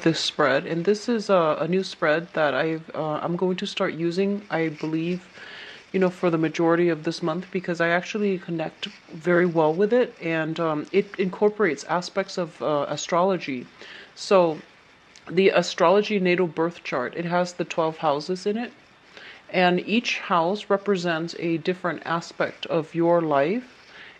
this spread, and this is a new spread that I'm going to start using, I believe, for the majority of this month, because I actually connect very well with it, and it incorporates aspects of astrology. So the astrology natal birth chart, it has the 12 houses in it, and each house represents a different aspect of your life.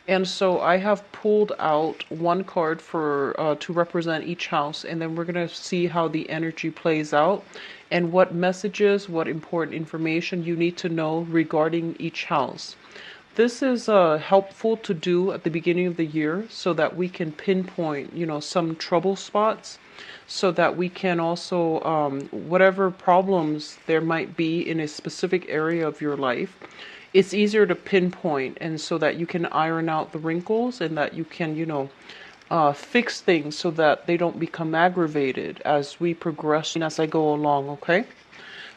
And so I have pulled out one card for to represent each house, and then we're going to see how the energy plays out and what messages, what important information you need to know regarding each house. This is helpful to do at the beginning of the year so that we can pinpoint, some trouble spots, so that we can also, whatever problems there might be in a specific area of your life, it's easier to pinpoint, and so that you can iron out the wrinkles, and that you can, fix things so that they don't become aggravated as we progress and as I go along, okay?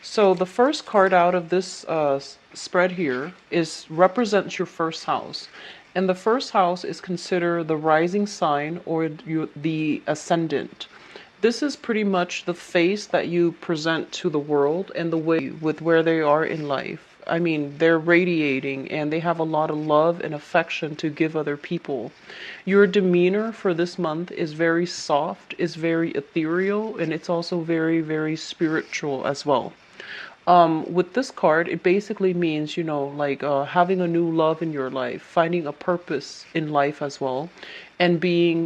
So the first card out of this spread here is represents your first house. And the first house is considered the rising sign, or the ascendant. This is pretty much the face that you present to the world and the way with where they are in life. I mean, they're radiating and they have a lot of love and affection to give other people. Your demeanor for this month is very soft, is very ethereal, and it's also very, very spiritual as well. With this card, it basically means, like having a new love in your life, finding a purpose in life as well, and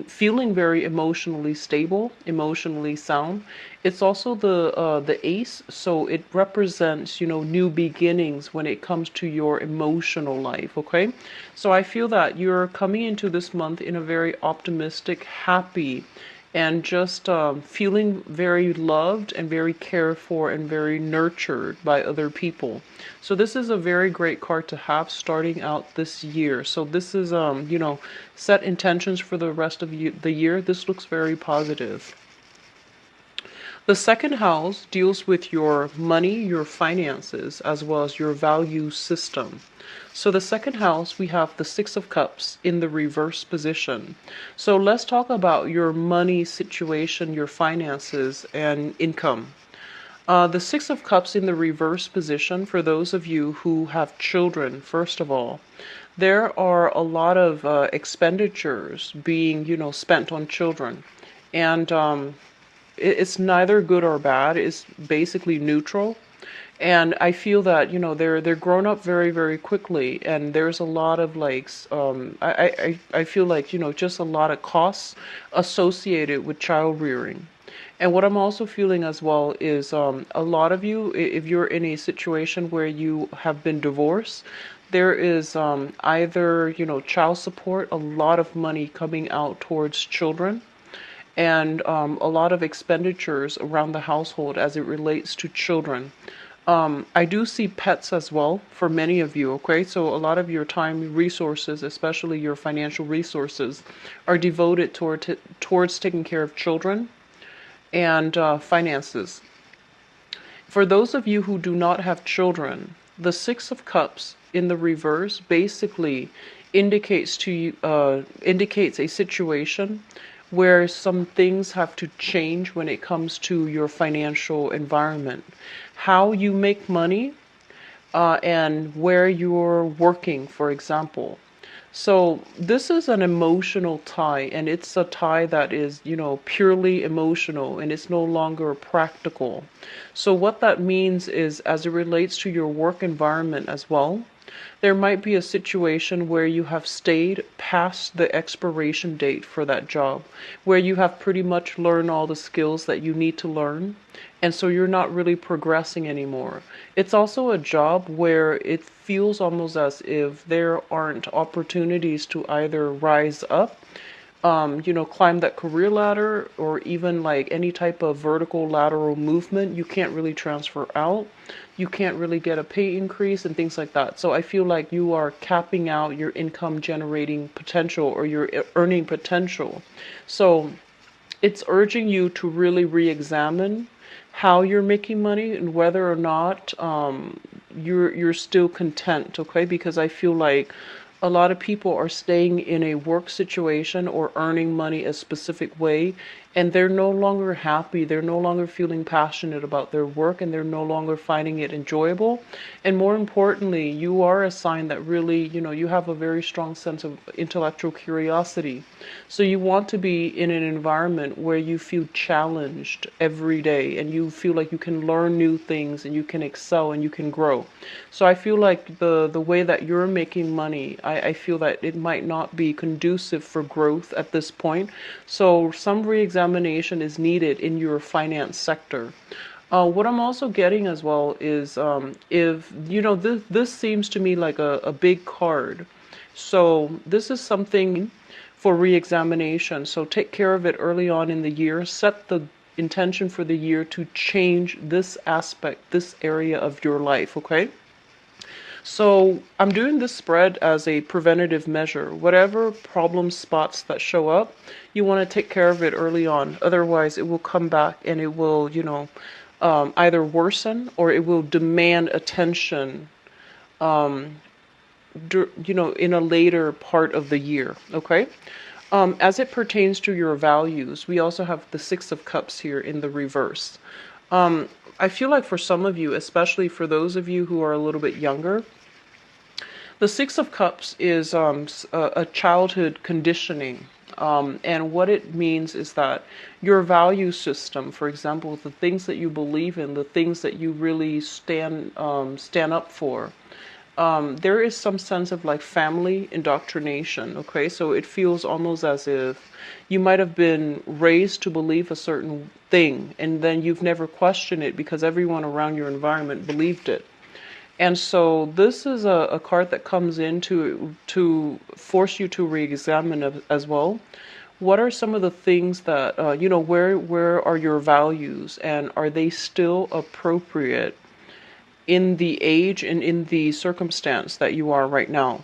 feeling very emotionally stable, emotionally sound. It's also the ace, so it represents, new beginnings when it comes to your emotional life, okay? So I feel that you're coming into this month in a very optimistic, happy, and just feeling very loved and very cared for and very nurtured by other people. So this is a very great card to have starting out this year. So this is, set intentions for the rest of the year. This looks very positive. The second house deals with your money, your finances, as well as your value system. So the second house, we have the Six of Cups in the reverse position. So let's talk about your money situation, your finances, and income. The Six of Cups in the reverse position, for those of you who have children, first of all, there are a lot of expenditures being, spent on children. And it's neither good or bad. It's basically neutral. And I feel that, they're grown up very, very quickly, and there's a lot of I feel like, just a lot of costs associated with child rearing. And what I'm also feeling as well is a lot of you, if you're in a situation where you have been divorced, there is either, child support, a lot of money coming out towards children, and a lot of expenditures around the household as it relates to children. I do see pets as well for many of you, okay? So a lot of your time resources, especially your financial resources, are devoted towards taking care of children and finances. For those of you who do not have children, the Six of Cups in the reverse basically indicates a situation where some things have to change when it comes to your financial environment, how you make money, and where you're working, for example. So this is an emotional tie, and it's a tie that is, purely emotional, and it's no longer practical. So what that means is, as it relates to your work environment as well, there might be a situation where you have stayed past the expiration date for that job, where you have pretty much learned all the skills that you need to learn, and so you're not really progressing anymore. It's also a job where it feels almost as if there aren't opportunities to either rise up, climb that career ladder, or even like any type of vertical lateral movement. You can't really transfer out. You can't really get a pay increase and things like that. So I feel like you are capping out your income generating potential, or your earning potential. So it's urging you to really re-examine how you're making money, and whether or not you're still content, okay? Because I feel like a lot of people are staying in a work situation or earning money a specific way, and they're no longer happy. They're no longer feeling passionate about their work, and they're no longer finding it enjoyable. And more importantly, you are a sign that really, you have a very strong sense of intellectual curiosity. So you want to be in an environment where you feel challenged every day and you feel like you can learn new things and you can excel and you can grow. So I feel like the way that you're making money, I feel that it might not be conducive for growth at this point. So some reexamination is needed in your finance sector. What I'm also getting as well is if this seems to me like a big card. So this is something for reexamination. So take care of it early on in the year. Set the intention for the year to change this aspect, this area of your life, okay? So I'm doing this spread as a preventative measure. Whatever problem spots that show up, you want to take care of it early on. Otherwise, it will come back and it will, either worsen or it will demand attention, in a later part of the year. Okay. As it pertains to your values, we also have the Six of Cups here in the reverse. I feel like for some of you, especially for those of you who are a little bit younger, the Six of Cups is a childhood conditioning. And what it means is that your value system, for example, the things that you believe in, the things that you really stand up for, there is some sense of like family indoctrination. Okay, so it feels almost as if you might have been raised to believe a certain thing, and then you've never questioned it because everyone around your environment believed it. And so this is a card that comes in to force you to re-examine as well. What are some of the things that where are your values, and are they still appropriate in the age and in the circumstance that you are right now?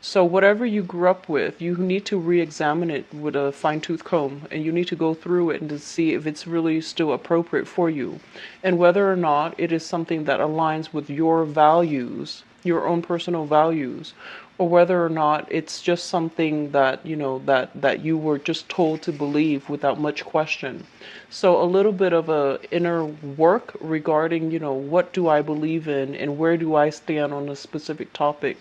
So whatever you grew up with, you need to re-examine it with a fine-tooth comb, and you need to go through it and to see if it's really still appropriate for you, and whether or not it is something that aligns with your values, your own personal values, or whether or not it's just something that that you were just told to believe without much question. So a little bit of a inner work regarding, what do I believe in and where do I stand on a specific topic,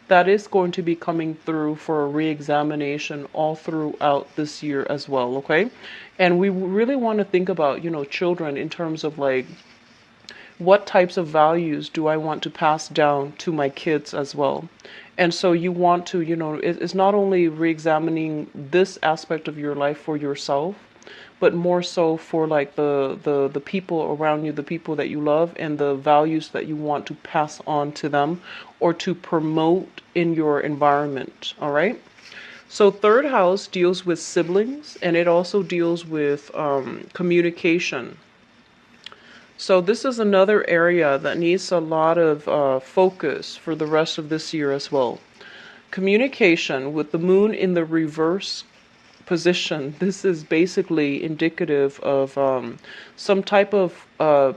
that is going to be coming through for a re-examination all throughout this year as well, okay? And we really want to think about, children in terms of like, what types of values do I want to pass down to my kids as well? And so you want to, it's not only re-examining this aspect of your life for yourself, but more so for like the people around you, the people that you love, and the values that you want to pass on to them or to promote in your environment. All right. So third house deals with siblings, and it also deals with communication. So this is another area that needs a lot of focus for the rest of this year as well. Communication with the moon in the reverse position. This is basically indicative of some type of, I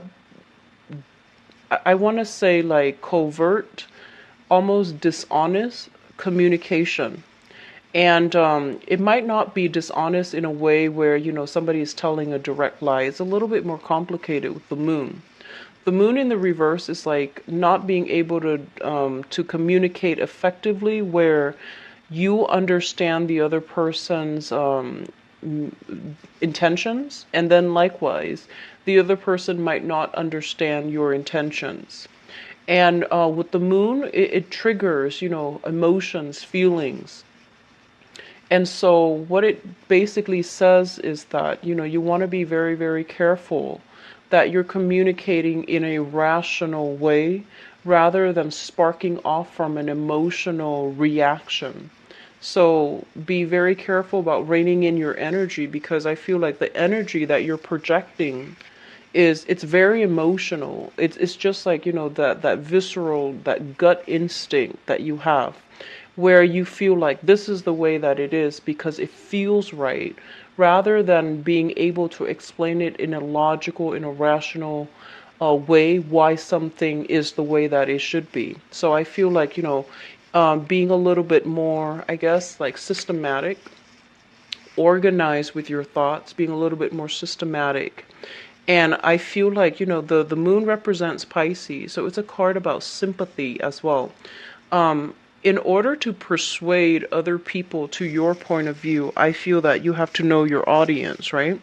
want to say like covert, almost dishonest communication. And it might not be dishonest in a way where, somebody is telling a direct lie. It's a little bit more complicated with the moon. The moon in the reverse is like not being able to communicate effectively, where you understand the other person's intentions, and then likewise, the other person might not understand your intentions. And with the moon, it triggers, emotions, feelings. And so what it basically says is that, you want to be very, very careful that you're communicating in a rational way rather than sparking off from an emotional reaction. So be very careful about reining in your energy, because I feel like the energy that you're projecting it's very emotional. It's just like, that visceral, that gut instinct that you have, where you feel like this is the way that it is because it feels right, rather than being able to explain it in a logical, in a rational way why something is the way that it should be. So I feel like, being a little bit more, I guess, like systematic organized with your thoughts, being a little bit more systematic. And I feel like, the moon represents Pisces, so it's a card about sympathy as well. In order to persuade other people to your point of view, I feel that you have to know your audience, right?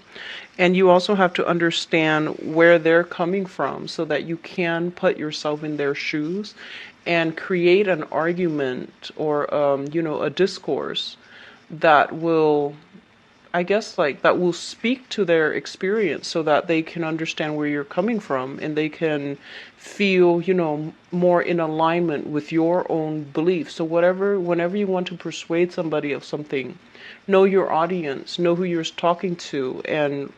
And you also have to understand where they're coming from so that you can put yourself in their shoes and create an argument or, a discourse that will, I guess, like that will speak to their experience so that they can understand where you're coming from and they can feel, more in alignment with your own beliefs. So whenever you want to persuade somebody of something, know your audience, know who you're talking to, and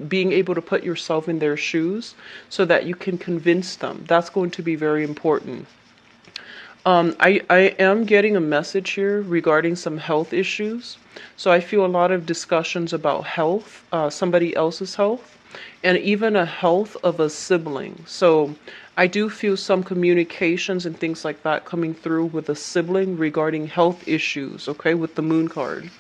being able to put yourself in their shoes so that you can convince them. That's going to be very important. I am getting a message here regarding some health issues. So I feel a lot of discussions about health, somebody else's health, and even a health of a sibling. So I do feel some communications and things like that coming through with a sibling regarding health issues, okay, with the moon card.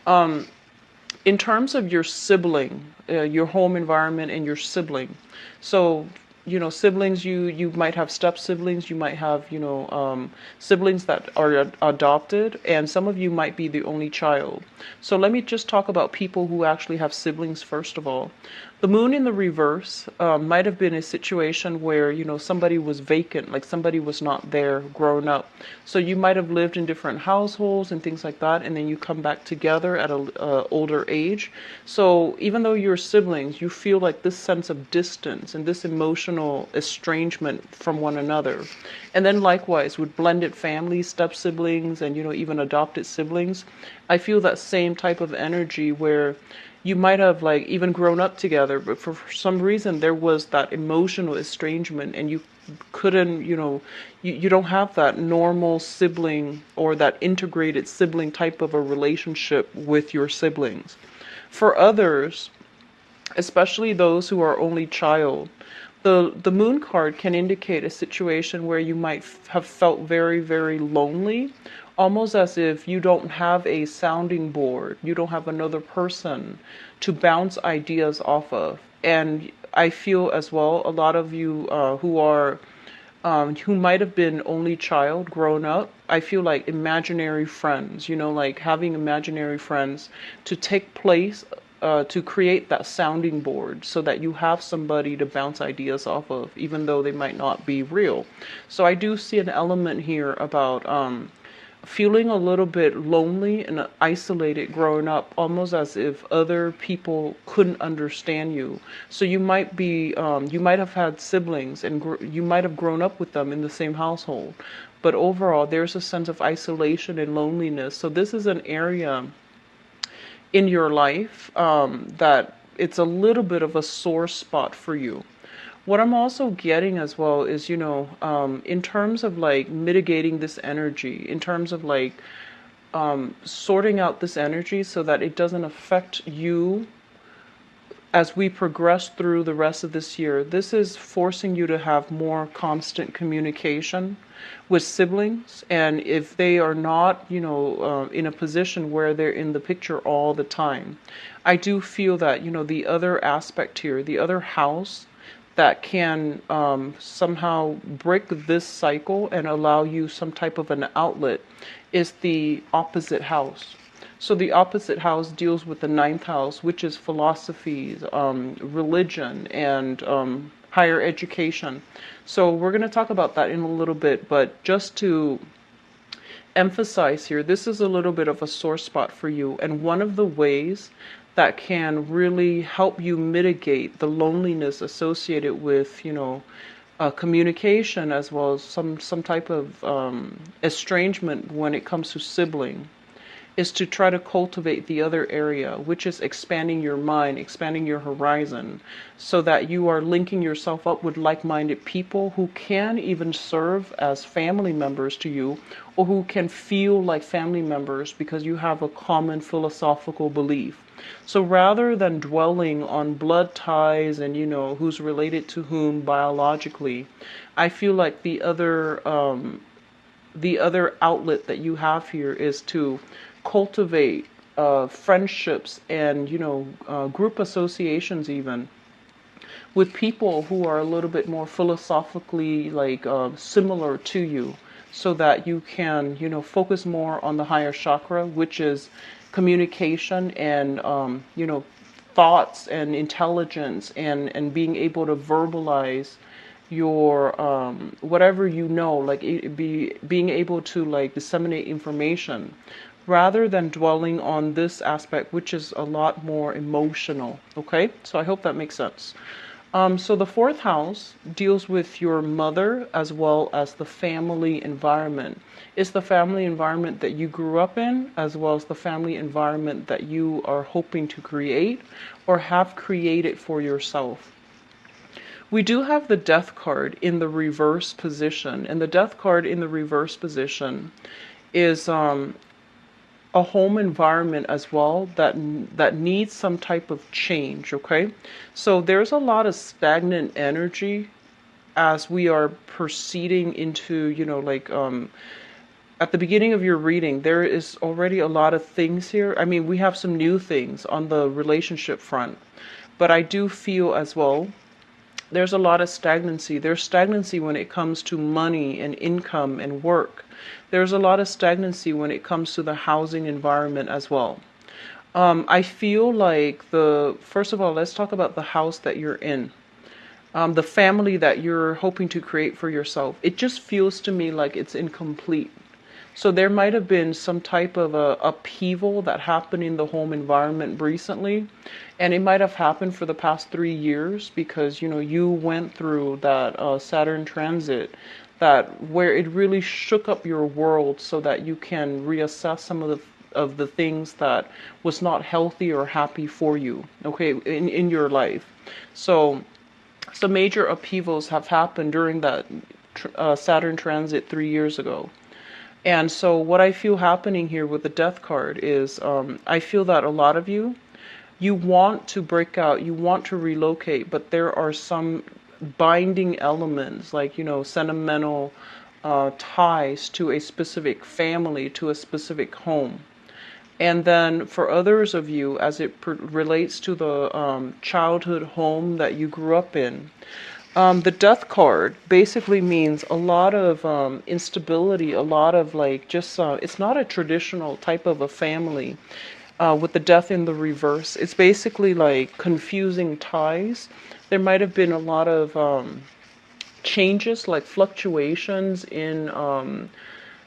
In terms of your sibling, your home environment and your sibling. So, siblings, you might have step siblings, you might have, siblings that are adopted, and some of you might be the only child. So let me just talk about people who actually have siblings first of all. The moon in the reverse might have been a situation where, somebody was vacant, like somebody was not there growing up. So you might have lived in different households and things like that, and then you come back together at a older age. So even though you're siblings, you feel like this sense of distance and this emotional estrangement from one another. And then likewise with blended families, step siblings, and even adopted siblings, I feel that same type of energy where you might have like even grown up together, but for some reason there was that emotional estrangement and you couldn't, you don't have that normal sibling or that integrated sibling type of a relationship with your siblings. For others, especially those who are only child, the moon card can indicate a situation where you might have felt very, very lonely, almost as if you don't have a sounding board, you don't have another person to bounce ideas off of. And I feel as well, a lot of you who might have been only child grown up, I feel like imaginary friends, like having imaginary friends to take place, to create that sounding board so that you have somebody to bounce ideas off of, even though they might not be real. So I do see an element here about feeling a little bit lonely and isolated growing up, almost as if other people couldn't understand you. So you might be, you might have had siblings and you might have grown up with them in the same household. But overall, there's a sense of isolation and loneliness. So this is an area in your life that it's a little bit of a sore spot for you. What I'm also getting as well is, in terms of like mitigating this energy, in terms of like sorting out this energy so that it doesn't affect you as we progress through the rest of this year, this is forcing you to have more constant communication with siblings. And if they are not, in a position where they're in the picture all the time, I do feel that, the other aspect here, the other house that can somehow break this cycle and allow you some type of an outlet is the opposite house. So the opposite house deals with the ninth house, which is philosophies, religion, and higher education. So we're going to talk about that in a little bit, but just to emphasize here, this is a little bit of a sore spot for you. And one of the ways that can really help you mitigate the loneliness associated with, communication as well as some type of estrangement when it comes to sibling is to try to cultivate the other area, which is expanding your mind, expanding your horizon, so that you are linking yourself up with like-minded people who can even serve as family members to you, or who can feel like family members because you have a common philosophical belief. So rather than dwelling on blood ties and, who's related to whom biologically, I feel like the other outlet that you have here is to cultivate friendships and, group associations even with people who are a little bit more philosophically like similar to you, so that you can, focus more on the higher chakra, which is communication and, thoughts and intelligence and being able to verbalize your whatever like being able to like disseminate information rather than dwelling on this aspect, which is a lot more emotional. Okay, so I hope that makes sense. So the fourth house deals with your mother as well as the family environment. It's the family environment that you grew up in, as well as the family environment that you are hoping to create or have created for yourself. We do have the death card in the reverse position, and the death card in the reverse position is a home environment as well that needs some type of change. Okay, so there's a lot of stagnant energy as we are proceeding into, at the beginning of your reading, there is already a lot of things here. I mean, we have some new things on the relationship front, but I do feel as well there's a lot of stagnancy. There's stagnancy when it comes to money and income and work. There's a lot of stagnancy when it comes to the housing environment as well. I feel like first of all, let's talk about the house that you're in. The family that you're hoping to create for yourself. It just feels to me like it's incomplete. So there might have been some type of a upheaval that happened in the home environment recently, and it might have happened for the past 3 years because you went through that Saturn transit, that where it really shook up your world, so that you can reassess some of the things that was not healthy or happy for you. Okay, in your life. So some major upheavals have happened during that Saturn transit 3 years ago. And so what I feel happening here with the death card is I feel that a lot of you want to break out, you want to relocate, but there are some binding elements like, sentimental ties to a specific family, to a specific home. And then for others of you, as it relates to the childhood home that you grew up in, the death card basically means a lot of instability, a lot of like just, it's not a traditional type of a family with the death in the reverse. It's basically like confusing ties. There might have been a lot of changes, like fluctuations in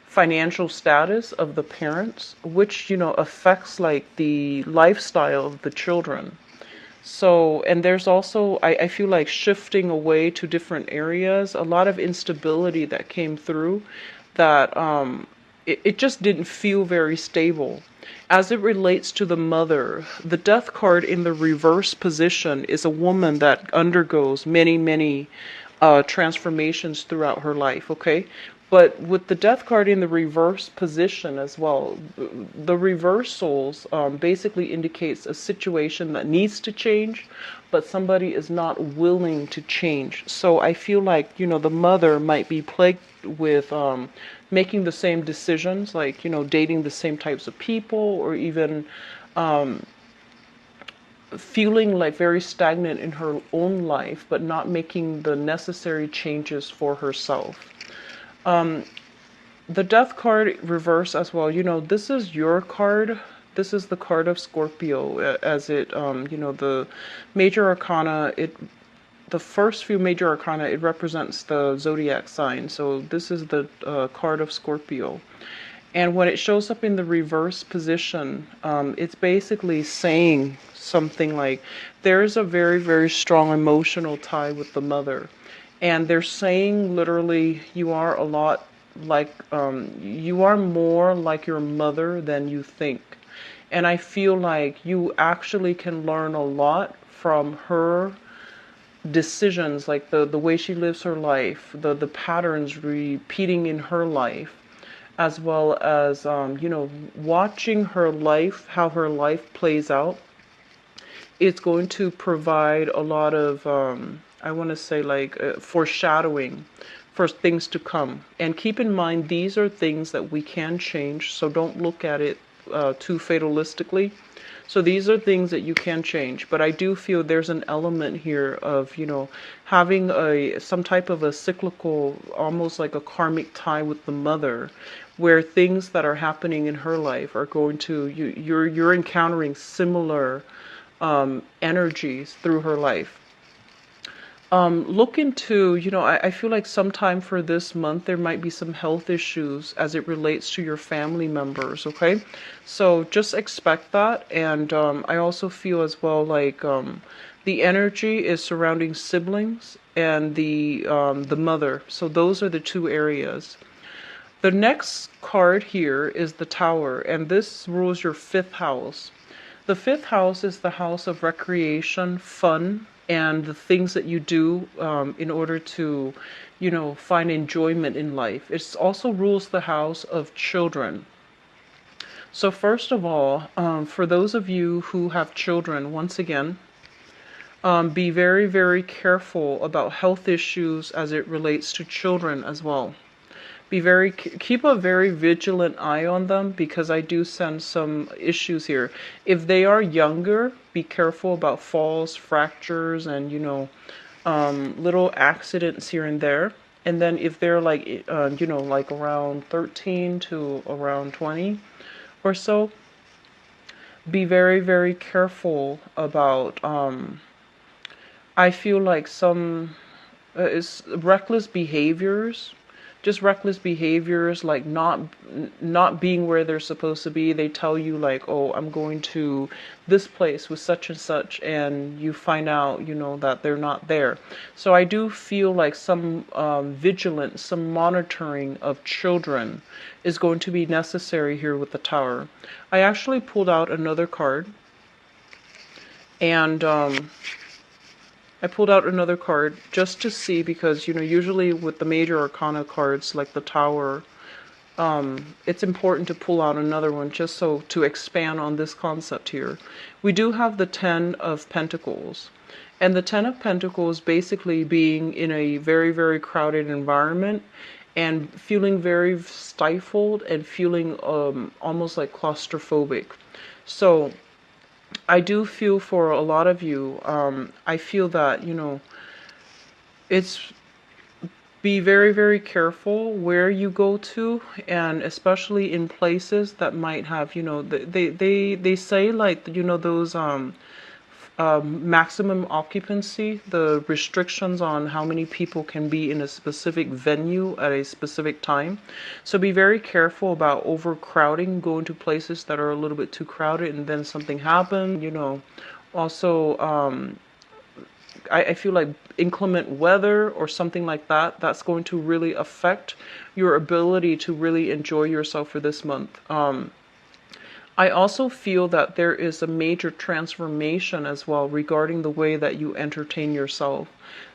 financial status of the parents, which, affects like the lifestyle of the children. So, and there's also, I feel like shifting away to different areas, a lot of instability that came through that it just didn't feel very stable. As it relates to the mother, the death card in the reverse position is a woman that undergoes many, many transformations throughout her life, okay? But with the death card in the reverse position as well, the reversals basically indicates a situation that needs to change, but somebody is not willing to change. So I feel like, the mother might be plagued with making the same decisions, like, dating the same types of people, or even feeling like very stagnant in her own life, but not making the necessary changes for herself. The death card reverse as well, this is your card. This is the card of Scorpio, as it, the major arcana, the first few major arcana, it represents the zodiac sign. So this is the card of Scorpio. And when it shows up in the reverse position, it's basically saying something like, there's a very, very strong emotional tie with the mother. And they're saying literally, you are a lot like, you are more like your mother than you think. And I feel like you actually can learn a lot from her decisions, like the way she lives her life, the patterns repeating in her life, as well as, watching her life, how her life plays out. It's going to provide a lot of, I want to say like foreshadowing for things to come. And keep in mind, these are things that we can change. So don't look at it too fatalistically. So these are things that you can change, but I do feel there's an element here of, having some type of a cyclical, almost like a karmic tie with the mother, where things that are happening in her life are going to you're encountering similar energies through her life. Look into, I feel like sometime for this month there might be some health issues as it relates to your family members, okay? So just expect that. And I also feel as well like the energy is surrounding siblings and the mother. So those are the two areas. The next card here is the Tower, and this rules your fifth house. The fifth house is the house of recreation, fun, and the things that you do in order to, find enjoyment in life. It also rules the house of children. So first of all, for those of you who have children, once again, be very, very careful about health issues as it relates to children as well. Keep a very vigilant eye on them, because I do sense some issues here. If they are younger, be careful about falls, fractures, and little accidents here and there. And then if they're like like around 13 to around 20 or so, be very, very careful about I feel like some is reckless behaviors, just reckless behaviors, like not being where they're supposed to be. They tell you like, oh, I'm going to this place with such and such, and you find out, that they're not there. So I do feel like some vigilance, some monitoring of children is going to be necessary here with the Tower. I actually pulled out another card, and I pulled out another card just to see, because, usually with the major arcana cards like the Tower, it's important to pull out another one just so to expand on this concept here. We do have the Ten of Pentacles. And the Ten of Pentacles basically being in a very, very crowded environment and feeling very stifled and feeling almost like claustrophobic. So I do feel for a lot of you, I feel that, it's be very, very careful where you go to, and especially in places that might have, they say like, those maximum occupancy, the restrictions on how many people can be in a specific venue at a specific time. So be very careful about overcrowding, going to places that are a little bit too crowded and then something happens, Also, I feel like inclement weather or something like that, that's going to really affect your ability to really enjoy yourself for this month. I also feel that there is a major transformation as well regarding the way that you entertain yourself.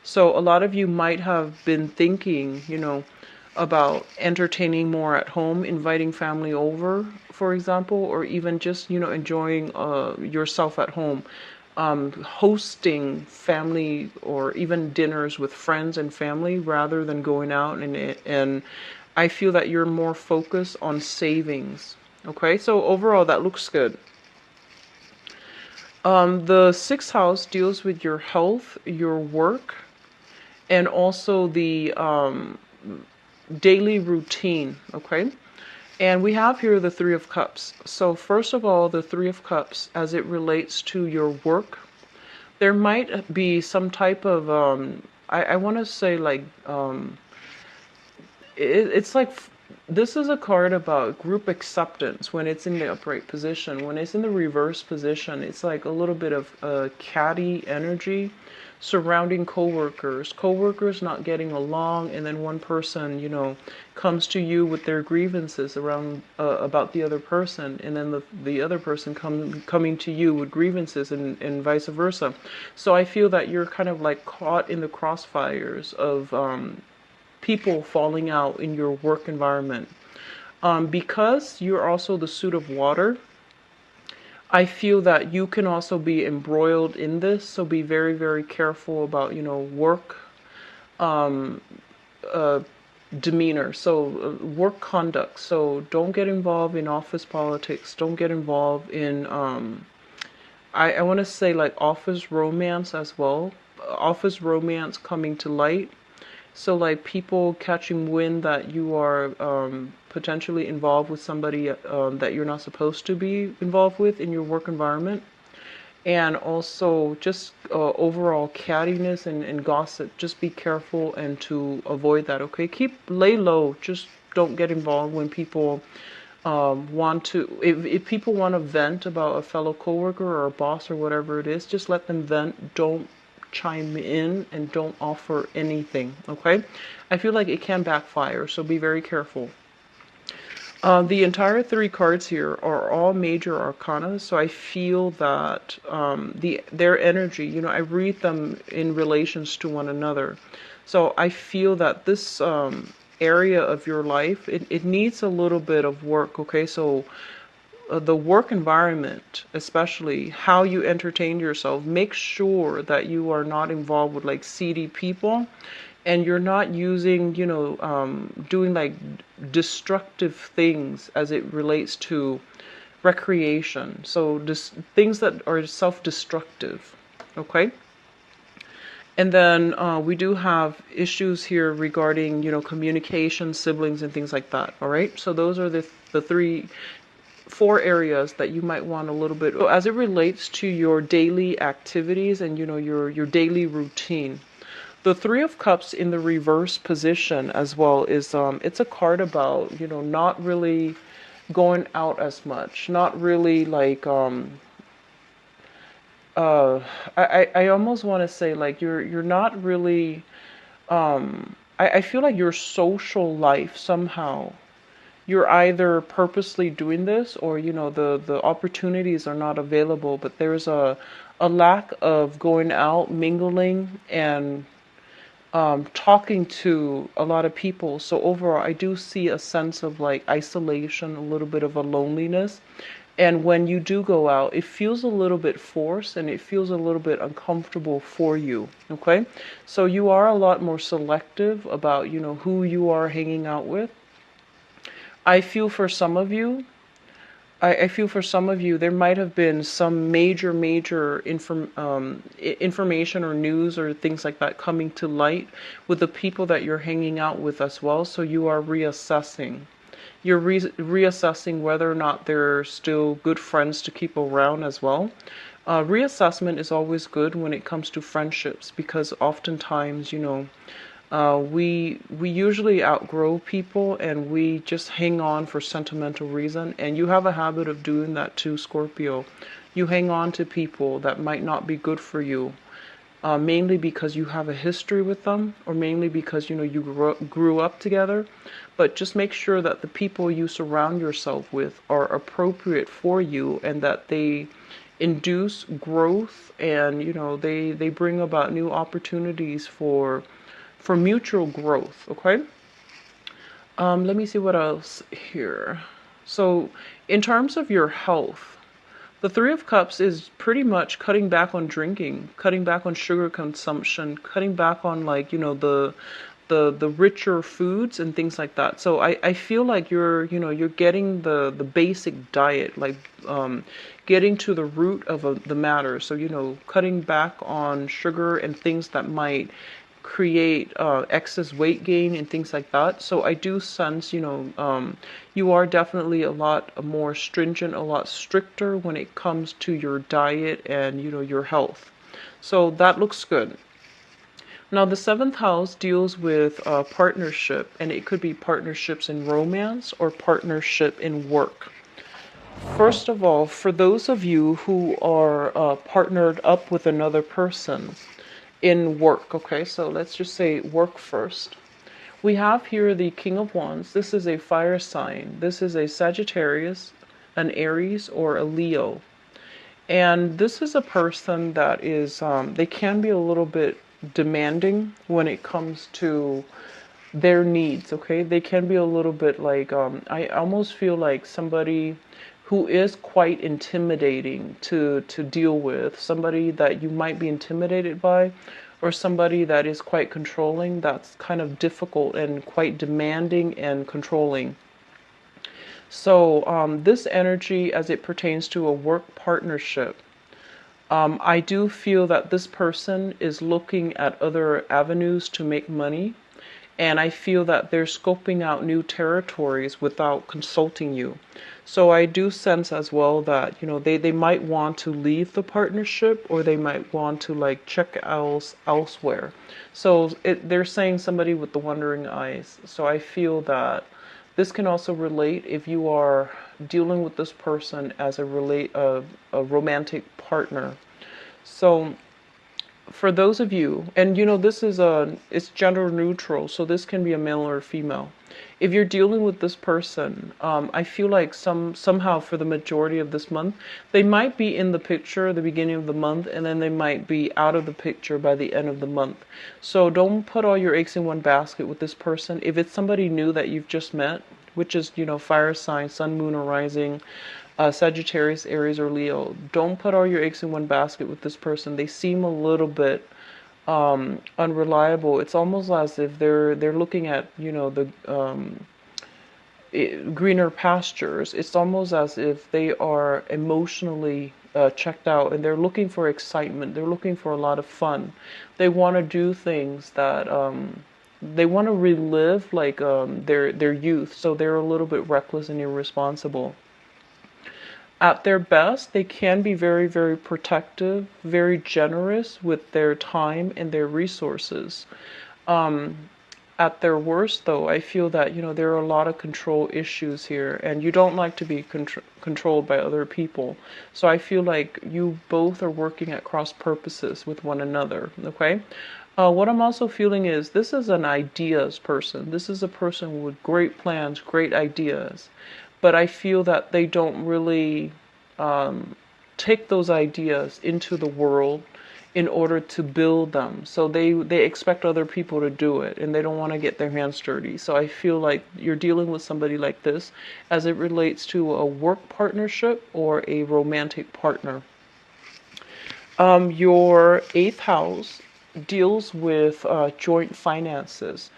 So a lot of you might have been thinking, about entertaining more at home, inviting family over, for example, or even just, enjoying yourself at home. Hosting family or even dinners with friends and family rather than going out, and I feel that you're more focused on savings. Okay, so overall that looks good. The sixth house deals with your health, your work, and also the daily routine. Okay, and we have here the Three of Cups. So first of all, the Three of Cups, as it relates to your work, there might be some type of I want to say like it's like this is a card about group acceptance when it's in the upright position. When it's in the reverse position, it's like a little bit of catty energy surrounding coworkers not getting along, and then one person, comes to you with their grievances around about the other person, and then the other person coming to you with grievances, and vice versa. So I feel that you're kind of like caught in the crossfires of people falling out in your work environment. Because you're also the suit of water, I feel that you can also be embroiled in this. So be very, very careful about, work, demeanor. So work conduct. So don't get involved in office politics. Don't get involved in I want to say like office romance as well. Office romance coming to light. So like people catching wind that you are potentially involved with somebody that you're not supposed to be involved with in your work environment. And also just overall cattiness and gossip. Just be careful and to avoid that. Okay, lay low. Just don't get involved when people want to. If people want to vent about a fellow coworker or a boss or whatever it is, just let them vent. Don't chime in and don't offer anything. Okay, I feel like it can backfire, so be very careful. The entire three cards here are all major arcana, so I feel that their energy, I read them in relations to one another. So I feel that this area of your life, it needs a little bit of work, okay? So the work environment, especially how you entertain yourself, make sure that you are not involved with like seedy people and you're not using, doing like destructive things as it relates to recreation. So just things that are self-destructive, okay? And then we do have issues here regarding, communication, siblings, and things like that, all right? So those are the four areas that you might want a little bit, as it relates to your daily activities and, your daily routine. The Three of Cups in the reverse position as well is it's a card about, not really going out as much, not really like I almost want to say like you're not really I feel like your social life somehow you're either purposely doing this or the opportunities are not available, but there's a lack of going out, mingling, and talking to a lot of people. So overall, I do see a sense of like isolation, a little bit of a loneliness. And when you do go out, it feels a little bit forced and it feels a little bit uncomfortable for you. Okay. So you are a lot more selective about, who you are hanging out with. I feel for some of you, I feel for some of you, there might have been some major information or news or things like that coming to light with the people that you're hanging out with as well. So you are reassessing. You're reassessing whether or not they're still good friends to keep around as well. Reassessment is always good when it comes to friendships because oftentimes, we usually outgrow people and we just hang on for sentimental reason. And you have a habit of doing that too, Scorpio. You hang on to people that might not be good for you, mainly because you have a history with them, or mainly because you grew up together. But just make sure that the people you surround yourself with are appropriate for you and that they induce growth and they bring about new opportunities for mutual growth. Okay. Let me see what else here. So in terms of your health, the Three of Cups is pretty much cutting back on drinking, cutting back on sugar consumption, cutting back on like, the richer foods and things like that. So I feel like you're getting the basic diet, like getting to the root of the matter. So, cutting back on sugar and things that might create excess weight gain and things like that. So I do sense, you are definitely a lot more stringent, a lot stricter when it comes to your diet and, your health. So that looks good. Now, the seventh house deals with partnership, and it could be partnerships in romance or partnership in work. First of all, for those of you who are partnered up with another person, in work, okay, so let's just say work first. We have here the King of Wands. This is a fire sign. This is a Sagittarius, an Aries, or a Leo. And this is a person that is, they can be a little bit demanding when it comes to their needs, okay? They can be a little bit like, I almost feel like somebody who is quite intimidating to deal with, somebody that you might be intimidated by, or somebody that is quite controlling, that's kind of difficult and quite demanding and controlling. So this energy, as it pertains to a work partnership, I do feel that this person is looking at other avenues to make money, and I feel that they're scoping out new territories without consulting you. So I do sense as well that, they might want to leave the partnership, or they might want to like check elsewhere. So they're saying somebody with the wandering eyes. So I feel that this can also relate if you are dealing with this person as a romantic partner. So for those of you, and this is it's gender neutral, so this can be a male or a female. If you're dealing with this person, I feel like somehow for the majority of this month, they might be in the picture at the beginning of the month, and then they might be out of the picture by the end of the month. So don't put all your eggs in one basket with this person. If it's somebody new that you've just met, which is, fire sign, sun, moon, or rising, Sagittarius, Aries, or Leo, don't put all your eggs in one basket with this person. They seem a little bit unreliable. It's almost as if they're looking at, the greener pastures. It's almost as if they are emotionally checked out, and they're looking for excitement. They're looking for a lot of fun. They want to do things that they want to relive like their youth. So they're a little bit reckless and irresponsible. At their best, they can be very, very protective, very generous with their time and their resources. At their worst, though, I feel that, there are a lot of control issues here, and you don't like to be controlled by other people. So I feel like you both are working at cross purposes with one another, okay? What I'm also feeling is this is an ideas person. This is a person with great plans, great ideas. But I feel that they don't really take those ideas into the world in order to build them. So they expect other people to do it, and they don't want to get their hands dirty. So I feel like you're dealing with somebody like this as it relates to a work partnership or a romantic partner. Your eighth house deals with joint finances.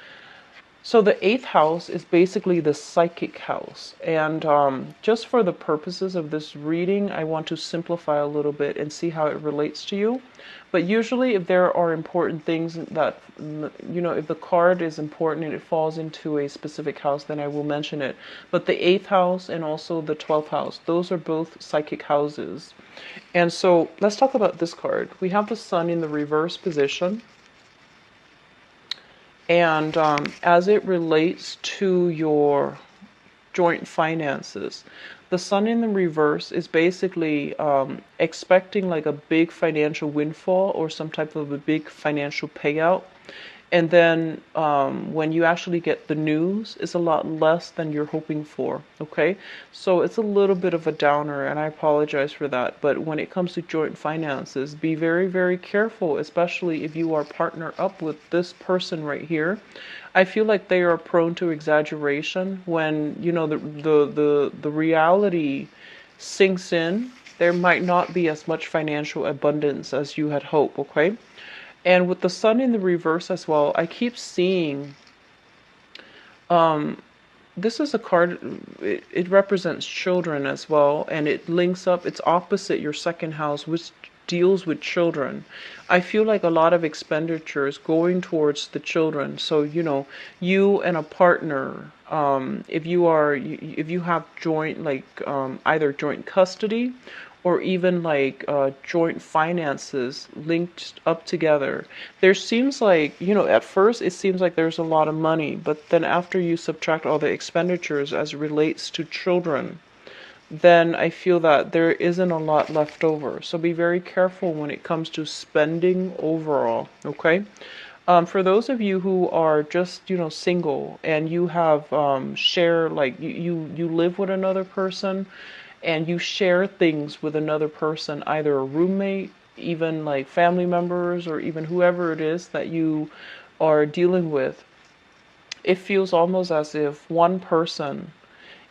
So the eighth house is basically the psychic house. And just for the purposes of this reading, I want to simplify a little bit and see how it relates to you. But usually if there are important things that, if the card is important and it falls into a specific house, then I will mention it. But the eighth house and also the 12th house, those are both psychic houses. And so let's talk about this card. We have the sun in the reverse position. And as it relates to your joint finances, the sun in the reverse is basically expecting like a big financial windfall or some type of a big financial payout. And then when you actually get the news, it's a lot less than you're hoping for, okay? So it's a little bit of a downer, and I apologize for that. But when it comes to joint finances, be very, very careful, especially if you are partner up with this person right here. I feel like they are prone to exaggeration when, the reality sinks in. There might not be as much financial abundance as you had hoped, okay? And with the sun in the reverse as well, I keep seeing, this is a card, it represents children as well, and it links up, it's opposite your second house, which deals with children. I feel like a lot of expenditures going towards the children. So, you and a partner, if you have joint, like either joint custody or even like joint finances linked up together. There seems like, at first it seems like there's a lot of money, but then after you subtract all the expenditures as it relates to children, then I feel that there isn't a lot left over. So be very careful when it comes to spending overall, okay? For those of you who are just, single and you have share, like you live with another person, and you share things with another person, either a roommate, even like family members, or even whoever it is that you are dealing with, it feels almost as if one person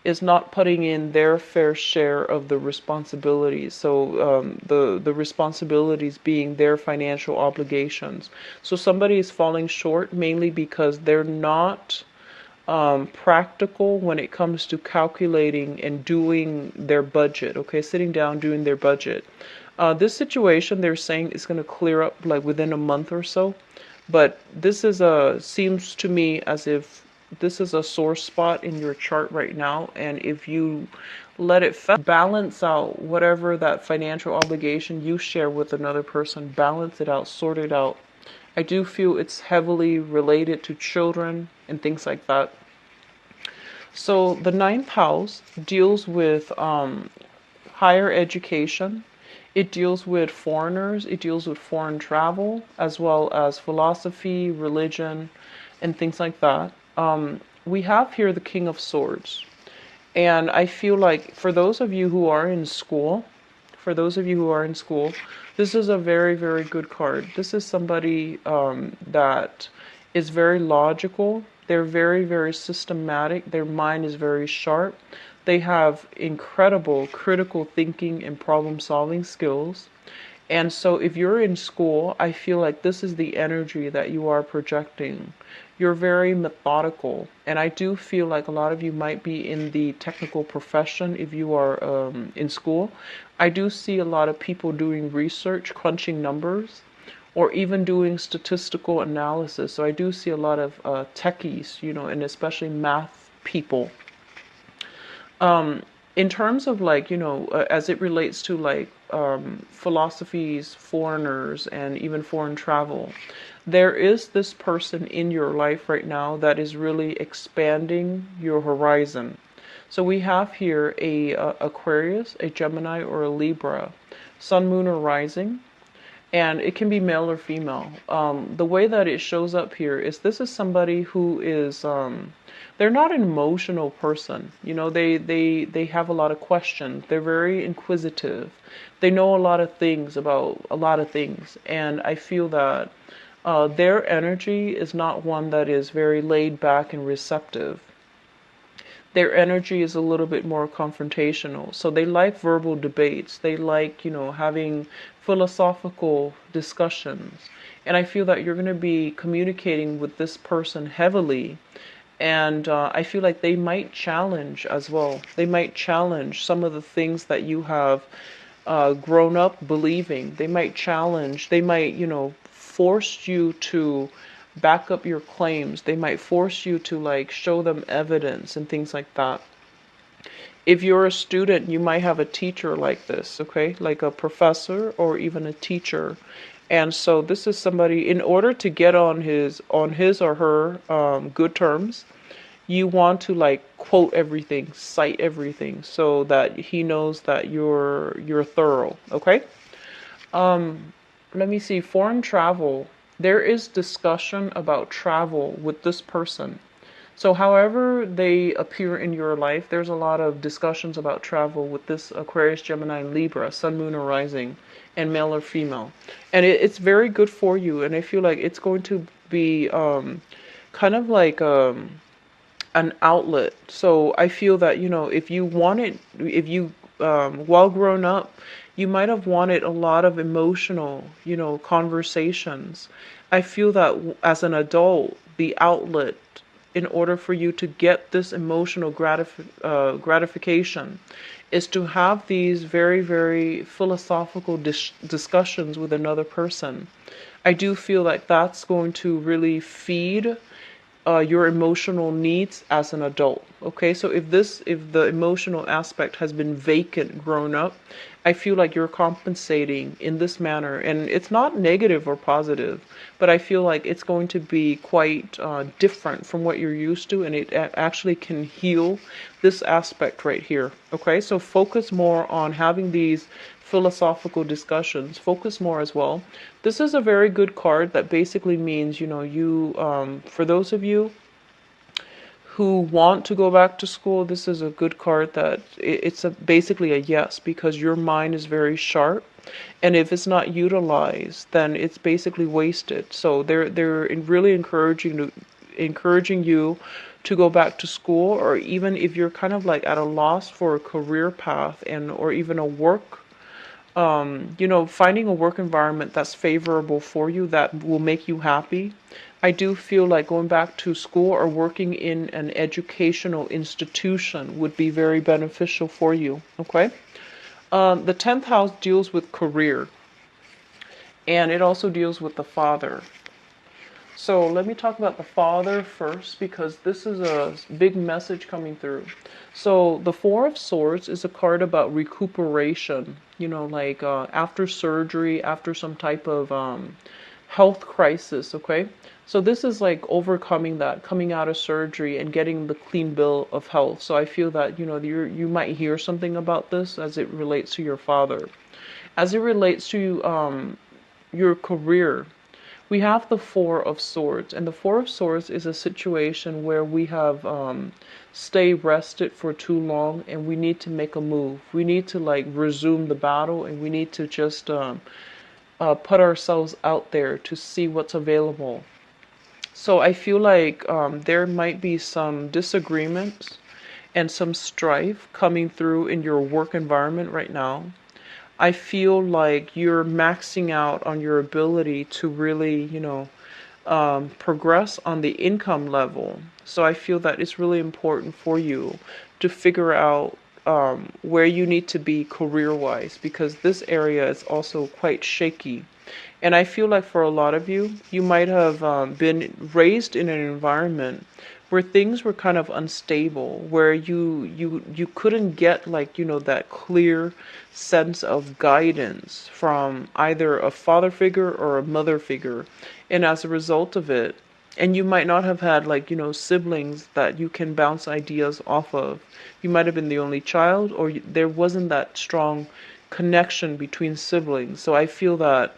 is not putting in their fair share of the responsibilities. So the responsibilities being their financial obligations. So somebody is falling short mainly because they're not practical when it comes to calculating and doing their budget. Okay, sitting down doing their budget. This situation they're saying is going to clear up like within a month or so, but this is a seems to me as if this is a sore spot in your chart right now, and if you let it balance out whatever that financial obligation you share with another person, balance it out, sort it out. I do feel it's heavily related to children and things like that. So the ninth house deals with higher education. It deals with foreigners. It deals with foreign travel, as well as philosophy, religion, and things like that. We have here the King of Swords. And I feel like for those of you who are in school, this is a very, very good card. This is somebody that is very logical. They're very, very systematic. Their mind is very sharp. They have incredible critical thinking and problem solving skills. And so if you're in school, I feel like this is the energy that you are projecting. You're very methodical. And I do feel like a lot of you might be in the technical profession if you are in school. I do see a lot of people doing research, crunching numbers, or even doing statistical analysis. So I do see a lot of techies, and especially math people. In terms of like, as it relates to like philosophies, foreigners, and even foreign travel, there is this person in your life right now that is really expanding your horizon. So we have here a Aquarius, a Gemini, or a Libra, Sun, Moon, or Rising. And it can be male or female. The way that it shows up here is this is somebody who is they're not an emotional person. They have a lot of questions. They're very inquisitive. They know a lot of things about a lot of things, and I feel that their energy is not one that is very laid back and receptive. Their energy is a little bit more confrontational. So they like verbal debates. They like, having philosophical discussions. And I feel that you're going to be communicating with this person heavily. And I feel like they might challenge as well. They might challenge some of the things that you have grown up believing. They might challenge, they might, force you to back up your claims. They might force you to like show them evidence and things like that. If you're a student, you might have a teacher like this, okay? Like a professor or even a teacher. And so this is somebody, in order to get on his or her good terms, you want to like quote everything, cite everything, so that he knows that you're thorough, okay? Let me see, foreign travel. There is discussion about travel with this person. So however they appear in your life, there's a lot of discussions about travel with this Aquarius, Gemini, Libra, Sun, Moon, or Rising, and male or female. And it's very good for you. And I feel like it's going to be kind of like an outlet. So I feel that, if you while growing up, you might have wanted a lot of emotional, conversations. I feel that as an adult, the outlet in order for you to get this emotional gratification is to have these very, very philosophical discussions with another person. I do feel like that's going to really feed your emotional needs as an adult. Okay, so if the emotional aspect has been vacant grown up, I feel like you're compensating in this manner, and it's not negative or positive, but I feel like it's going to be quite different from what you're used to, and it actually can heal this aspect right here. Okay, so focus more on having these philosophical discussions. Focus more as well. This is a very good card that basically means, for those of you who want to go back to school, this is a good card that it's basically a yes, because your mind is very sharp, and if it's not utilized, then it's basically wasted. So they're really encouraging you to go back to school, or even if you're kind of like at a loss for a career path and or even a work, finding a work environment that's favorable for you, that will make you happy. I do feel like going back to school or working in an educational institution would be very beneficial for you. Okay. The 10th house deals with career, and it also deals with the father. So let me talk about the father first, because this is a big message coming through. So the Four of Swords is a card about recuperation, like after surgery, after some type of health crisis, okay? So this is like overcoming that, coming out of surgery and getting the clean bill of health. So I feel that, you might hear something about this as it relates to your father. As it relates to your career, we have the Four of Swords, and the Four of Swords is a situation where we have stayed rested for too long, and we need to make a move. We need to like resume the battle, and we need to just put ourselves out there to see what's available. So I feel like there might be some disagreements and some strife coming through in your work environment right now. I feel like you're maxing out on your ability to really, progress on the income level. So I feel that it's really important for you to figure out where you need to be career-wise, because this area is also quite shaky. And I feel like for a lot of you, you might have been raised in an environment where things were kind of unstable, where you couldn't get like, that clear sense of guidance from either a father figure or a mother figure. And as a result of it, and you might not have had like, siblings that you can bounce ideas off of. You might have been the only child, or there wasn't that strong connection between siblings. So I feel that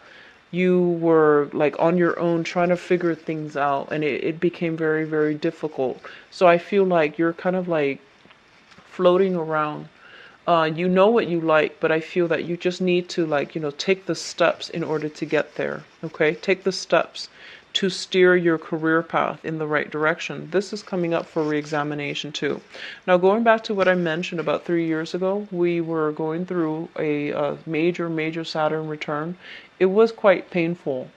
you were like on your own trying to figure things out, and it became very, very difficult. So I feel like you're kind of like floating around. You know what you like, but I feel that you just need to like, take the steps in order to get there. Okay? Take the steps to steer your career path in the right direction. This is coming up for re-examination too. Now, going back to what I mentioned about 3 years ago, we were going through a major, major Saturn return. It was quite painful,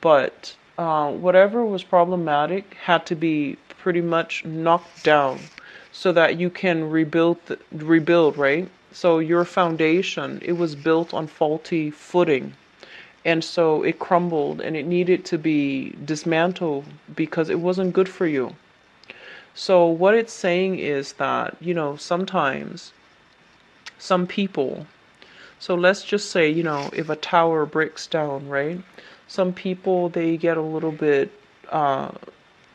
but whatever was problematic had to be pretty much knocked down so that you can rebuild, right? So your foundation, it was built on faulty footing. And so it crumbled, and it needed to be dismantled because it wasn't good for you. So what it's saying is that, sometimes some people, so let's just say, if a tower breaks down, right? Some people, they get a little bit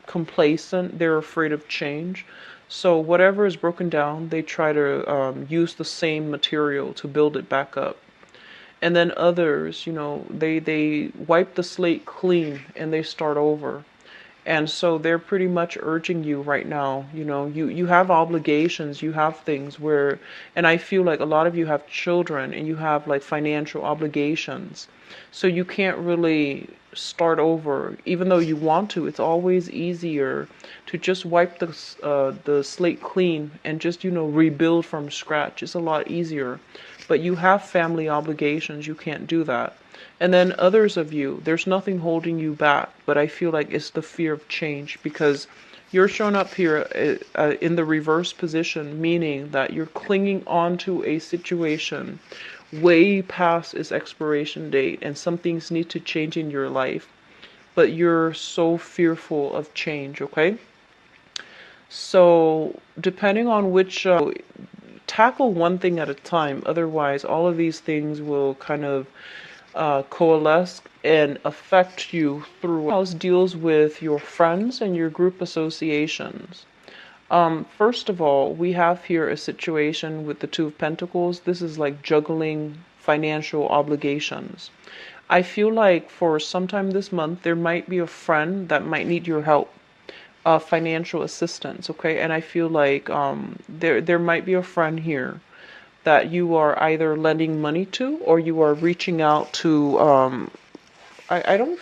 complacent. They're afraid of change. So whatever is broken down, they try to use the same material to build it back up. And then others, they wipe the slate clean and they start over. And so they're pretty much urging you right now, you have obligations, you have things where, and I feel like a lot of you have children and you have like financial obligations. So you can't really start over, even though you want to. It's always easier to just wipe the slate clean and just, rebuild from scratch. It's a lot easier. But you have family obligations, you can't do that. And then others of you, there's nothing holding you back, but I feel like it's the fear of change, because you're shown up here in the reverse position, meaning that you're clinging on to a situation way past its expiration date, and some things need to change in your life, but you're so fearful of change, okay? So depending on which, tackle one thing at a time, otherwise all of these things will kind of coalesce and affect you through. House deals with your friends and your group associations. First of all, we have here a situation with the Two of Pentacles. This is like juggling financial obligations. I feel like for sometime this month, there might be a friend that might need your help, financial assistance, okay? And I feel like there might be a friend here that you are either lending money to, or you are reaching out to, I don't,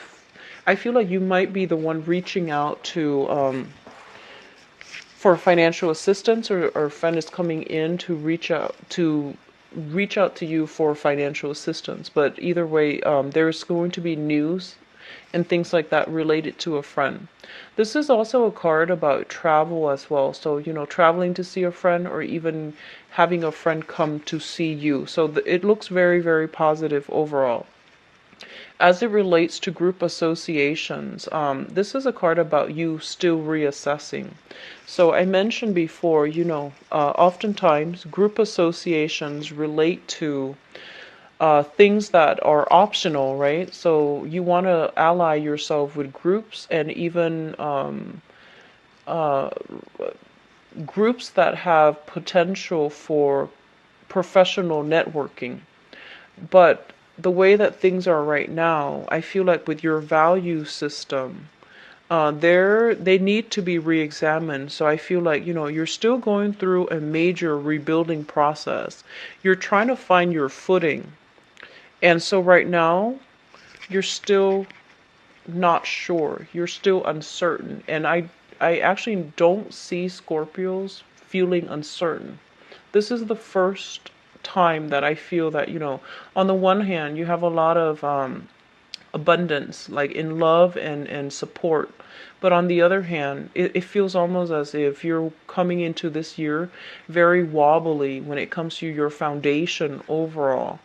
I feel like you might be the one reaching out to for financial assistance, or a friend is coming in to reach out to you for financial assistance. But either way, there's going to be news and things like that related to a friend. This is also a card about travel as well. So, traveling to see a friend, or even having a friend come to see you. So it looks very, very positive overall. As it relates to group associations, this is a card about you still reassessing. So I mentioned before, oftentimes group associations relate to things that are optional, right? So you want to ally yourself with groups, and even uh, groups that have potential for professional networking. But the way that things are right now, I feel like with your value system, they need to be re-examined. So I feel like, you're still going through a major rebuilding process. You're trying to find your footing. And so right now, you're still not sure. You're still uncertain. And I actually don't see Scorpios feeling uncertain. This is the first time that I feel that, on the one hand, you have a lot of abundance, like in love and support. But on the other hand, it feels almost as if you're coming into this year very wobbly when it comes to your foundation overall.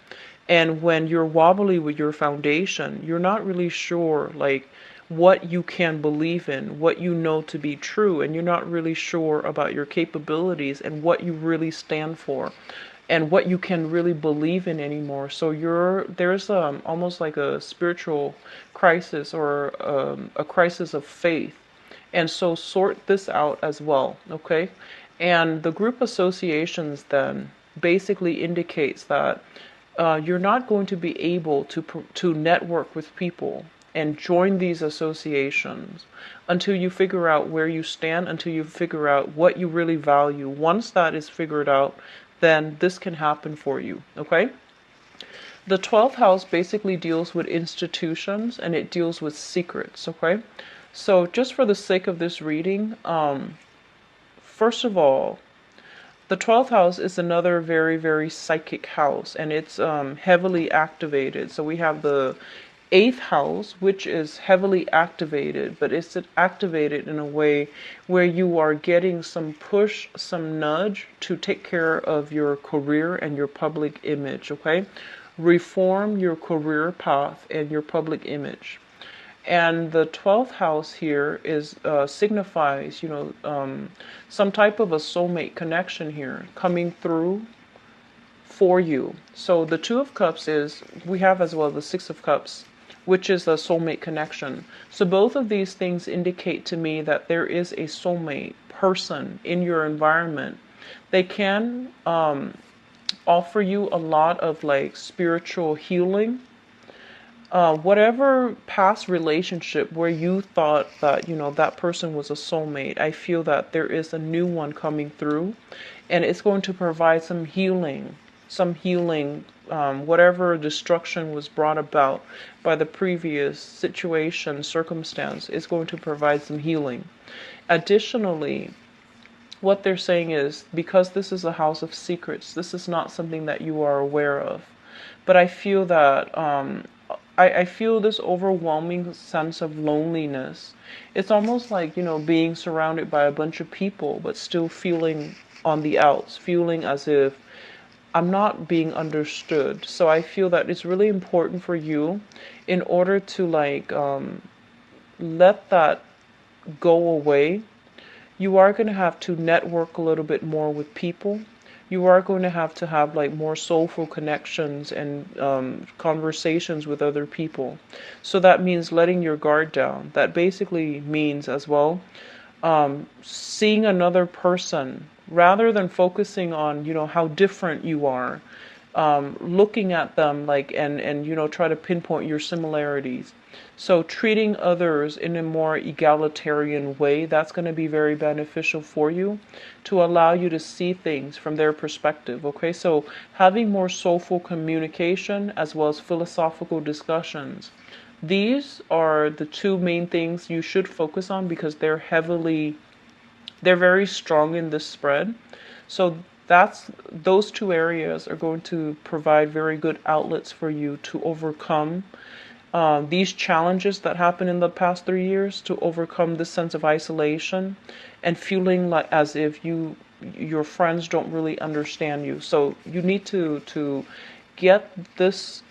And when you're wobbly with your foundation, you're not really sure, like, what you can believe in, what you know to be true, and you're not really sure about your capabilities and what you really stand for and what you can really believe in anymore. So there's almost like a spiritual crisis, or a crisis of faith. And so sort this out as well, okay? And the group associations then basically indicates that you're not going to be able to network with people and join these associations until you figure out where you stand, until you figure out what you really value. Once that is figured out, then this can happen for you, okay? The 12th house basically deals with institutions, and it deals with secrets, okay? So just for the sake of this reading, first of all, the 12th house is another very, very psychic house, and it's heavily activated. So we have the 8th house, which is heavily activated, but it's activated in a way where you are getting some push, some nudge to take care of your career and your public image, okay? Reform your career path and your public image. And the 12th house here is signifies, some type of a soulmate connection here coming through for you. So the 2 of Cups we have as well the 6 of Cups, which is a soulmate connection. So both of these things indicate to me that there is a soulmate person in your environment. They can offer you a lot of like spiritual healing. Whatever past relationship where you thought that, that person was a soulmate, I feel that there is a new one coming through, and it's going to provide some healing, whatever destruction was brought about by the previous situation, circumstance, is going to provide some healing. Additionally, what they're saying is, because this is a house of secrets, this is not something that you are aware of. But I feel that I feel this overwhelming sense of loneliness. It's almost like, being surrounded by a bunch of people, but still feeling on the outs, feeling as if I'm not being understood. So I feel that it's really important for you, in order to like let that go away. You are going to have to network a little bit more with people. You are going to have like more soulful connections and conversations with other people. So that means letting your guard down. That basically means as well seeing another person rather than focusing on, how different you are. Looking at them like and try to pinpoint your similarities. So treating others in a more egalitarian way, that's going to be very beneficial for you, to allow you to see things from their perspective. Okay, so having more soulful communication as well as philosophical discussions. These are the 2 main things you should focus on, because they're heavily They're very strong in this spread. So those two areas are going to provide very good outlets for you to overcome these challenges that happened in the past 3 years, to overcome this sense of isolation and feeling like as if your friends don't really understand you. So you need to get this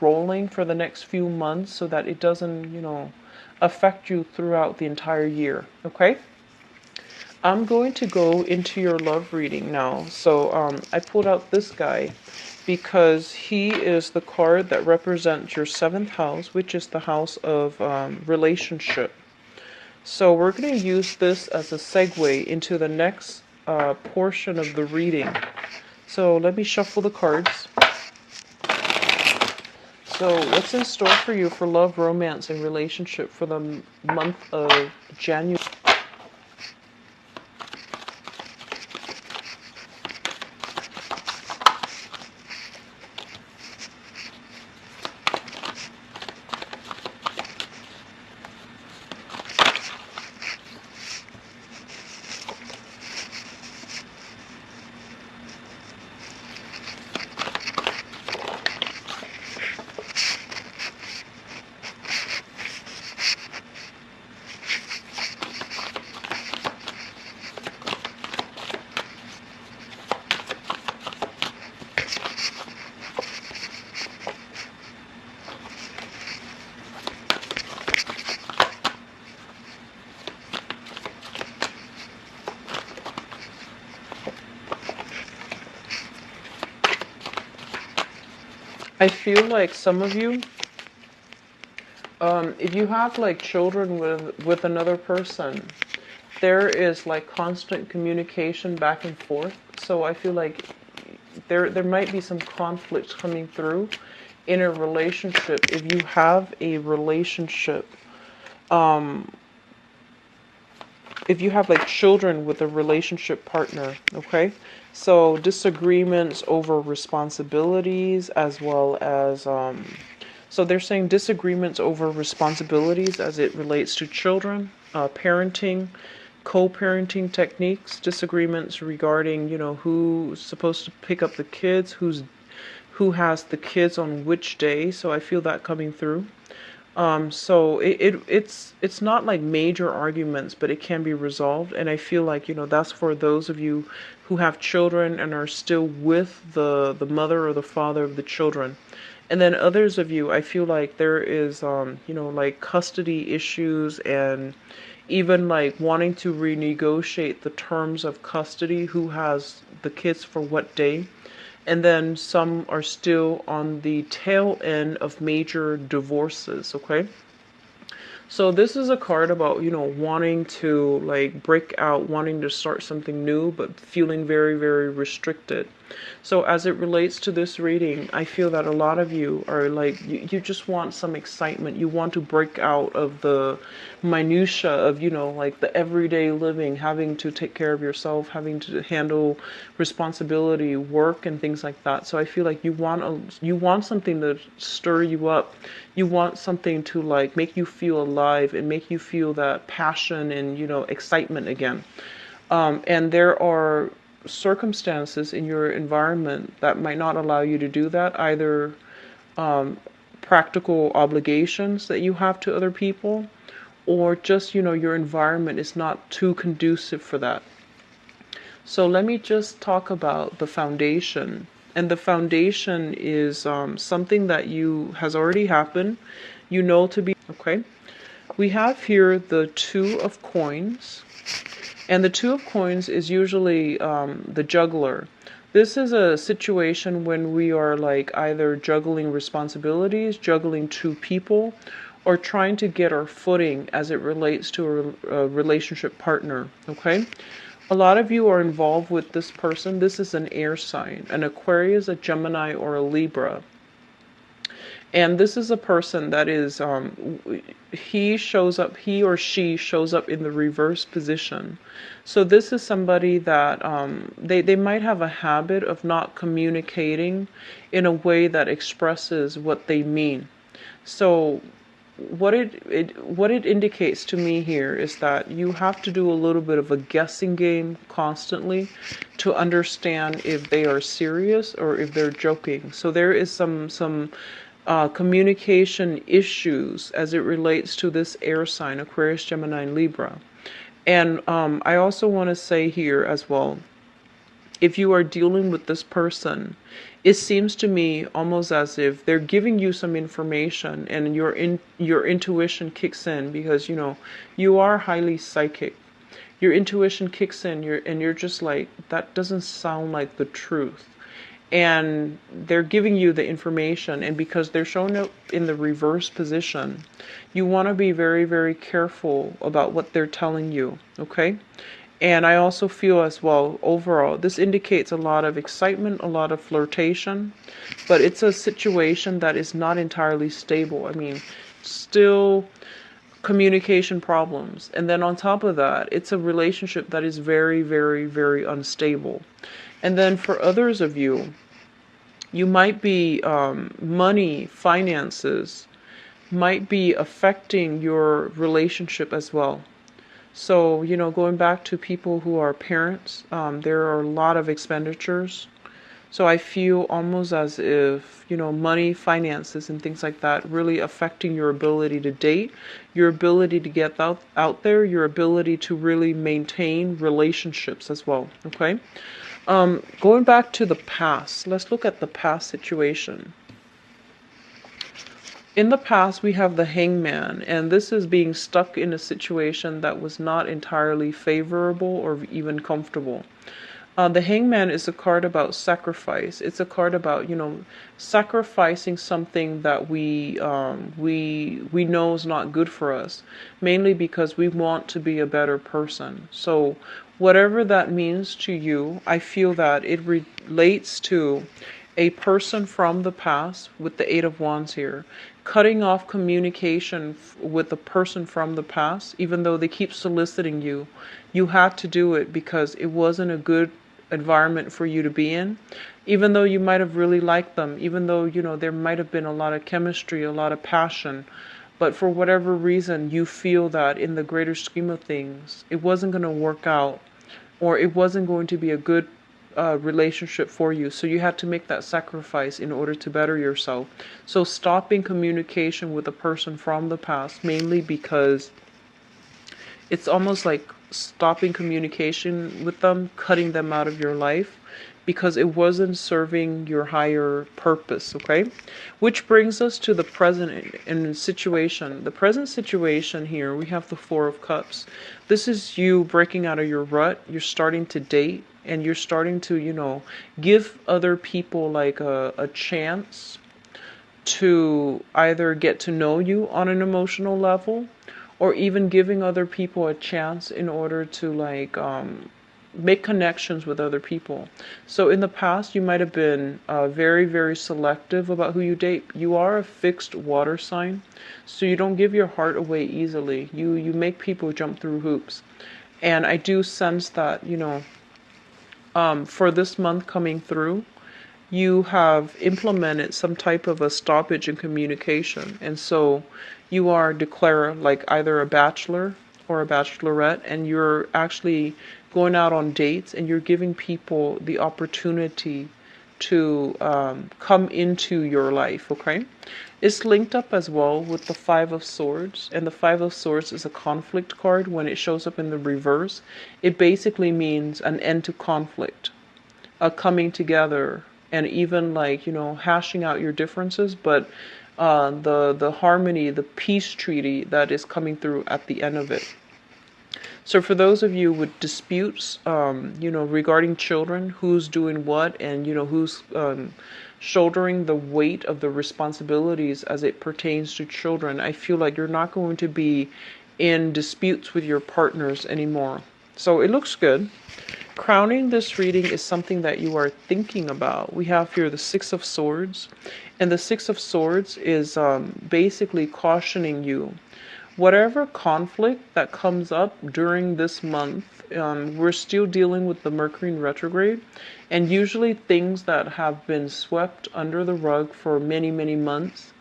rolling for the next few months so that it doesn't, affect you throughout the entire year. Okay? I'm going to go into your love reading now. So I pulled out this guy because he is the card that represents your seventh house, which is the house of relationship. So we're going to use this as a segue into the next portion of the reading. So let me shuffle the cards. So what's in store for you for love, romance, and relationship for the month of January? I feel like some of you, if you have like children with another person, there is like constant communication back and forth. So I feel like there might be some conflict coming through in a relationship. If you have a relationship, if you have like children with a relationship partner, okay? So disagreements over responsibilities as well as so they're saying disagreements over responsibilities as it relates to children, parenting, co-parenting techniques, disagreements regarding, who's supposed to pick up the kids, who has the kids on which day. So I feel that coming through. So it's not like major arguments, but it can be resolved. And I feel like, that's for those of you who have children and are still with the mother or the father of the children. And then others of you, I feel like there is, like custody issues and even like wanting to renegotiate the terms of custody, who has the kids for what day. And then some are still on the tail end of major divorces, okay? So this is a card about, wanting to like break out, wanting to start something new, but feeling very, very restricted. So as it relates to this reading, I feel that a lot of you are like, you just want some excitement. You want to break out of the minutia of, like the everyday living, having to take care of yourself, having to handle responsibility, work, and things like that. So I feel like you want something to stir you up. You want something to like make you feel alive and make you feel that passion and, excitement again. And there are circumstances in your environment that might not allow you to do that, either practical obligations that you have to other people, or just, your environment is not too conducive for that. So let me just talk about the foundation. And the foundation is something that has already happened, to be, okay? We have here the Two of Coins. And the Two of Coins is usually the juggler. This is a situation when we are like either juggling responsibilities, juggling two people, or trying to get our footing as it relates to a relationship partner, okay? A lot of you are involved with this person. This is an air sign, an Aquarius, a Gemini, or a Libra. And this is a person that is, he or she shows up in the reverse position. So this is somebody that they might have a habit of not communicating in a way that expresses what they mean. So what it indicates to me here is that you have to do a little bit of a guessing game constantly to understand if they are serious or if they're joking. So there is some communication issues as it relates to this air sign, Aquarius, Gemini, and Libra. And I also want to say here as well, if you are dealing with this person, it seems to me almost as if they're giving you some information and your intuition kicks in because you are highly psychic. Your intuition kicks in, you're just like, that doesn't sound like the truth. And they're giving you the information, and because they're showing up in the reverse position, you want to be very, very careful about what they're telling you, okay? And I also feel as well, overall, this indicates a lot of excitement, a lot of flirtation, but it's a situation that is not entirely stable. I mean, still communication problems. And then on top of that, it's a relationship that is very, very, very unstable. And then for others of you, you might be, money, finances, might be affecting your relationship as well. So, going back to people who are parents, there are a lot of expenditures. So I feel almost as if, money, finances, and things like that really affecting your ability to date, your ability to get out there, your ability to really maintain relationships as well. Okay. Going back to the past, let's look at the past situation. In the past, we have the Hangman, and this is being stuck in a situation that was not entirely favorable or even comfortable. The Hangman is a card about sacrifice. It's a card about, sacrificing something that we know is not good for us, mainly because we want to be a better person. So whatever that means to you, I feel that it relates to a person from the past with the Eight of Wands here, cutting off communication with a person from the past, even though they keep soliciting you. You had to do it because it wasn't a good environment for you to be in, even though you might have really liked them, even though, there might have been a lot of chemistry, a lot of passion. But for whatever reason, you feel that in the greater scheme of things, it wasn't going to work out, or it wasn't going to be a good relationship for you. So you had to make that sacrifice in order to better yourself. So stopping communication with a person from the past, mainly because it's almost like stopping communication with them, cutting them out of your life, because it wasn't serving your higher purpose, okay? Which brings us to the present in situation. The present situation here, we have the Four of Cups. This is you breaking out of your rut. You're starting to date, and you're starting to, give other people like a chance to either get to know you on an emotional level, or even giving other people a chance in order to make connections with other people. So in the past, you might have been very, very selective about who you date. You are a fixed water sign, so you don't give your heart away easily. You make people jump through hoops. And I do sense that, for this month coming through, you have implemented some type of a stoppage in communication. And so you are declared like either a bachelor or a bachelorette, and you're actually going out on dates, and you're giving people the opportunity to come into your life, okay? It's linked up as well with the Five of Swords, and the Five of Swords is a conflict card. When it shows up in the reverse, it basically means an end to conflict, a coming together, and even hashing out your differences, but the harmony, the peace treaty that is coming through at the end of it. So for those of you with disputes, regarding children, who's doing what, and who's shouldering the weight of the responsibilities as it pertains to children, I feel like you're not going to be in disputes with your partners anymore. So it looks good. Crowning this reading is something that you are thinking about. We have here the Six of Swords, and the Six of Swords is basically cautioning you. Whatever conflict that comes up during this month, we're still dealing with the Mercury in retrograde, and usually things that have been swept under the rug for many, many months,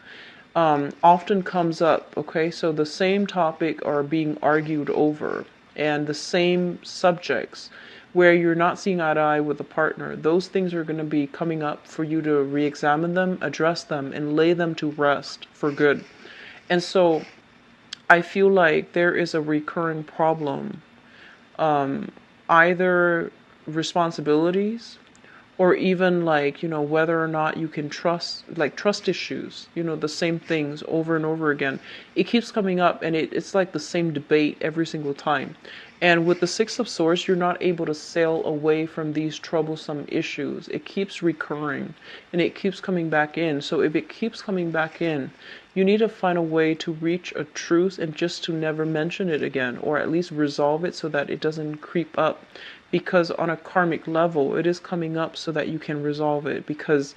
often comes up. Okay, so the same topic are being argued over, and the same subjects where you're not seeing eye to eye with a partner, those things are going to be coming up for you to re-examine them, address them, and lay them to rest for good. And so I feel like there is a recurring problem, either responsibilities or even like, whether or not you can trust, like trust issues, the same things over and over again. It keeps coming up, and it's like the same debate every single time. And with the Six of Swords, you're not able to sail away from these troublesome issues. It keeps recurring and it keeps coming back in. So if it keeps coming back in, you need to find a way to reach a truce and just to never mention it again, or at least resolve it so that it doesn't creep up. Because on a karmic level, it is coming up so that you can resolve it. Because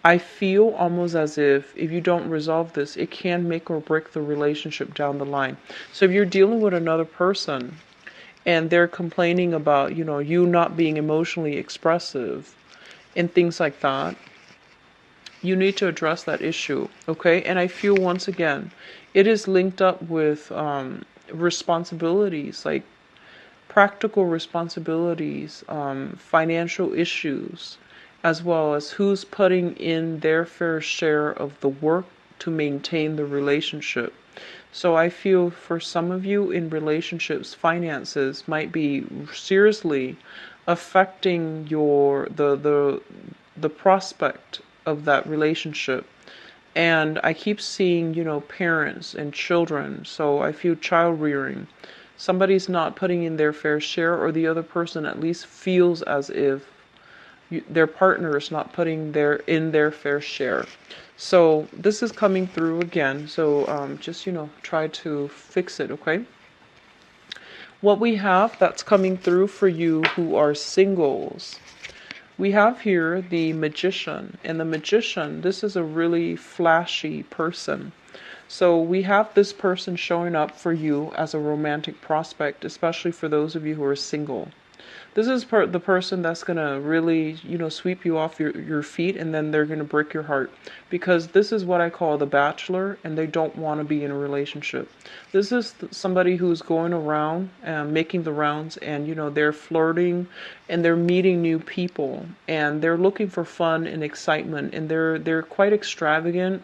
I feel almost as if you don't resolve this, it can make or break the relationship down the line. So if you're dealing with another person and they're complaining about, you not being emotionally expressive and things like that, you need to address that issue, okay? And I feel once again, it is linked up with responsibilities, like practical responsibilities, financial issues, as well as who's putting in their fair share of the work to maintain the relationship. So I feel for some of you in relationships, finances might be seriously affecting the prospect of that relationship. And I keep seeing, parents and children. So I feel child rearing. Somebody's not putting in their fair share, or the other person at least feels as if their partner is not putting in their fair share. So this is coming through again. So just, try to fix it, okay? What we have that's coming through for you who are singles, we have here the Magician. And the Magician, this is a really flashy person. So we have this person showing up for you as a romantic prospect, especially for those of you who are single. This is the person that's going to really, sweep you off your feet, and then they're going to break your heart. Because this is what I call the bachelor, and they don't want to be in a relationship. This is somebody who's going around and making the rounds, and, they're flirting, and they're meeting new people, and they're looking for fun and excitement, and they're quite extravagant,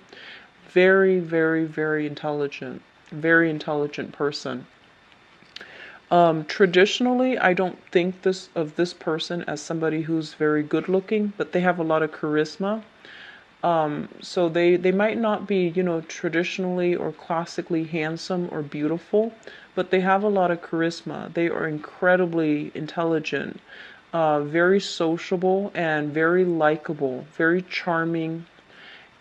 very, very, very intelligent person. Traditionally, I don't think of this person as somebody who's very good looking, but they have a lot of charisma. So they might not be, traditionally or classically handsome or beautiful, but they have a lot of charisma. They are incredibly intelligent, very sociable, and very likable, very charming.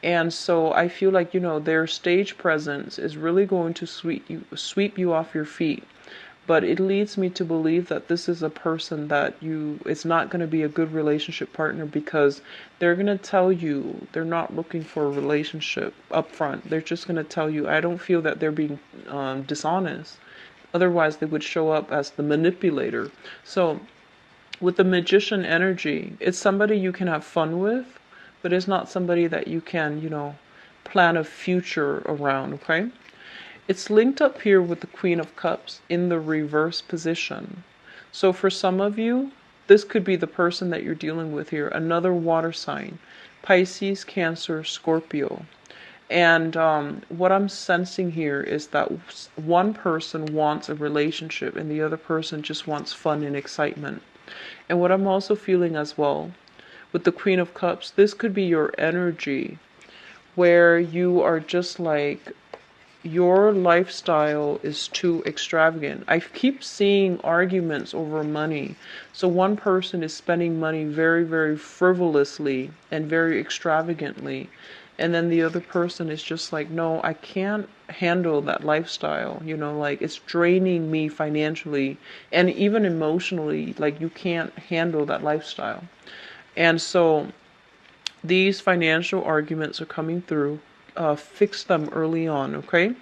And so I feel like, their stage presence is really going to sweep you off your feet. But it leads me to believe that this is a person that it's not going to be a good relationship partner, because they're going to tell you they're not looking for a relationship up front. They're just going to tell you, I don't feel that they're being dishonest. Otherwise, they would show up as the manipulator. So with the Magician energy, it's somebody you can have fun with, but it's not somebody that you can, plan a future around, okay? It's linked up here with the Queen of Cups in the reverse position. So for some of you, this could be the person that you're dealing with here, another water sign, Pisces, Cancer, Scorpio. And what I'm sensing here is that one person wants a relationship and the other person just wants fun and excitement. And what I'm also feeling as well with the Queen of Cups, this could be your energy where you are just like, your lifestyle is too extravagant. I keep seeing arguments over money. So one person is spending money very, very frivolously and very extravagantly. And then the other person is just like, no, I can't handle that lifestyle. Like it's draining me financially and even emotionally. Like you can't handle that lifestyle. And so these financial arguments are coming through. Fix them early on, okay?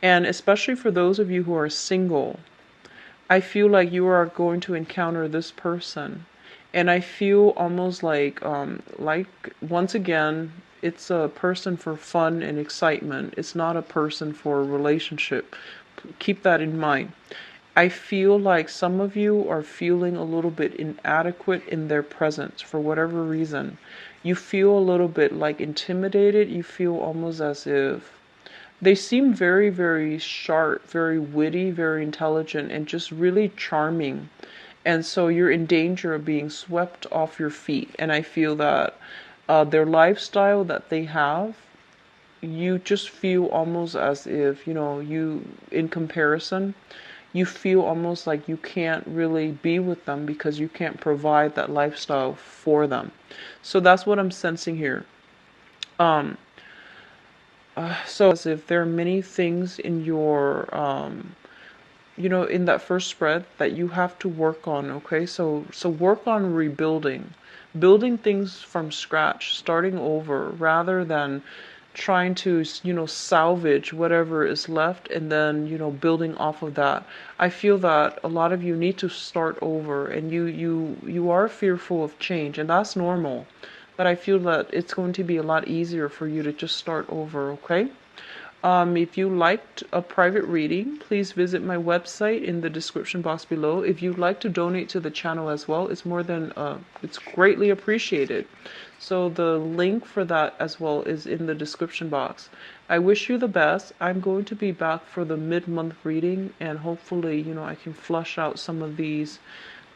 And especially for those of you who are single, I feel like you are going to encounter this person. And I feel almost like once again, it's a person for fun and excitement. It's not a person for a relationship. Keep that in mind. I feel like some of you are feeling a little bit inadequate in their presence for whatever reason. You feel a little bit like intimidated. You feel almost as if they seem very, very sharp, very witty, very intelligent, and just really charming. And so you're in danger of being swept off your feet. And I feel that their lifestyle that they have, you just feel almost as if, in comparison, you feel almost like you can't really be with them because you can't provide that lifestyle for them. So that's what I'm sensing here. Um, so as if there are many things in your, in that first spread that you have to work on. Okay, so work on rebuilding, building things from scratch, starting over, rather than trying to salvage whatever is left and then building off of that. I feel that a lot of you need to start over, and you are fearful of change, and that's normal, but I feel that it's going to be a lot easier for you to just start over. Okay. If you liked a private reading, please visit my website in the description box below. If you'd like to donate to the channel as well, it's greatly appreciated. So the link for that as well is in the description box. I wish you the best. I'm going to be back for the mid-month reading, and hopefully, I can flush out some of these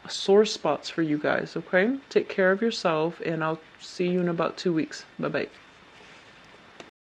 sore spots for you guys, okay? Take care of yourself, and I'll see you in about 2 weeks. Bye-bye.